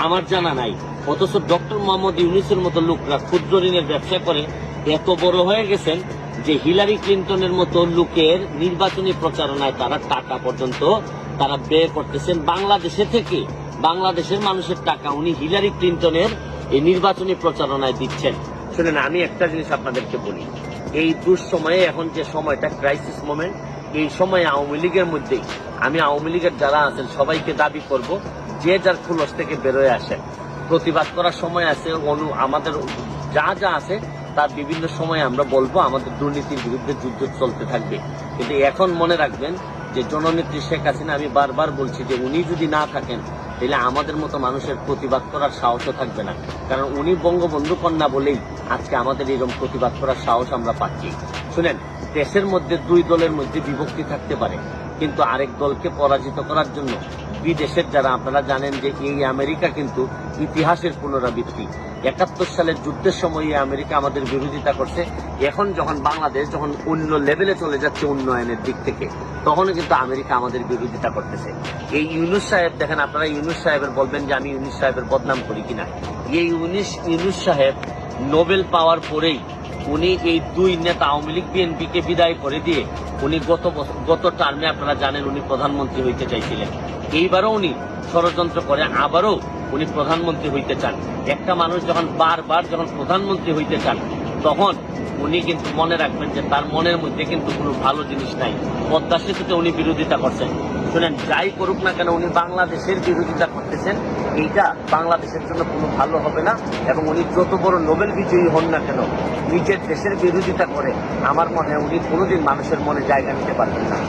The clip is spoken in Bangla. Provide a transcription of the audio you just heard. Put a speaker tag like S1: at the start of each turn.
S1: আমার জানা নাই, অথচ ডক্টর মোহাম্মদ ইউনূসের মতো লোকরা ক্ষুদ্র ঋণের ব্যবসা করে এত বড় হয়ে গেছেন যে হিলারি ক্লিন্টনের মতো লোকের নির্বাচনী প্রচারণায় তারা টাকা পর্যন্ত তারা ব্যয় করতেছেন বাংলাদেশে থেকে। বাংলাদেশের মানুষের টাকা উনি হিলারি ক্লিন্টনের এই নির্বাচনী প্রচারণায় দিচ্ছেন। শুনেন, আমি একটা জিনিস আপনাদেরকে বলি, এই দুঃসময়ে এখন যে সময়টা ক্রাইসিস মোমেন্ট, এই সময়ে আওয়ামী লীগের মধ্যেই আমি আওয়ামী লীগের যারা আছেন সবাইকে দাবি করব, যে যার খুলস থেকে বেরোয় আসেন। প্রতিবাদ করার সময় আছে, আমাদের যা যা আছে তার বিভিন্ন সময় আমরা বলবো, আমাদের দুর্নীতির বিরুদ্ধে যুদ্ধ চলতে থাকবে। কিন্তু এখন মনে রাখবেন যে জননেত্রী শেখ হাসিনা, আমি বারবার বলছি যে উনি যদি না থাকেন তাহলে আমাদের মতো মানুষের প্রতিবাদ করার সাহসও থাকবে না। কারণ উনি বঙ্গবন্ধু কন্যা বলেই আজকে আমাদের এরকম প্রতিবাদ করার সাহস আমরা পাচ্ছি। শুনেন, দেশের মধ্যে দুই দলের মধ্যে বিভক্তি থাকতে পারে, কিন্তু আরেক দলকে পরাজিত করার জন্য বিদেশের যারা, আপনারা জানেন যে এই আমেরিকা কিন্তু ইতিহাসের পুনরাবৃত্তি। ৭১ সালের যুদ্ধের সময় আমেরিকা আমাদের বিরোধিতা করছে। এখন যখন বাংলাদেশ যখন অন্য লেভেলে চলে যাচ্ছে উন্নয়নের দিক থেকে, তখনও কিন্তু আমেরিকা আমাদের বিরোধিতা করতেছে। এই ইউনূস সাহেব দেখেন, আপনারা ইউনূস সাহেবের বলবেন যে আমি ইউনূস সাহেবের বদনাম করি কিনা। এই ইউনূস সাহেব নোবেল পাওয়ার পরেই উনি এই দুই নেতা আওয়ামী লীগ বিএনপিকে বিদায় করে দিয়ে উনি গত টার্মে আপনারা জানেন উনি প্রধানমন্ত্রী হইতে চাইছিলেন। এইবারও উনি ষড়যন্ত্র করে আবারও উনি প্রধানমন্ত্রী হইতে চান। একটা মানুষ যখন বারবার যখন প্রধানমন্ত্রী হইতে চান, তখন উনি কিন্তু মনে রাখবেন যে তার মনের মধ্যে কিন্তু কোনো ভালো জিনিস নাই। পদ্মা সেতুতে উনি বিরোধিতা করছেন। শুনেন, যাই করুক না কেন উনি বাংলাদেশের বিরোধিতা করতেছেন, এইটা বাংলাদেশের জন্য কোনো ভালো হবে না। এবং উনি যত বড় নোবেল বিজয়ী হন না কেন, নিজের দেশের বিরোধিতা করে আমার মনে হয় উনি কোনোদিন মানুষের মনে জায়গা নিতে পারবেন না।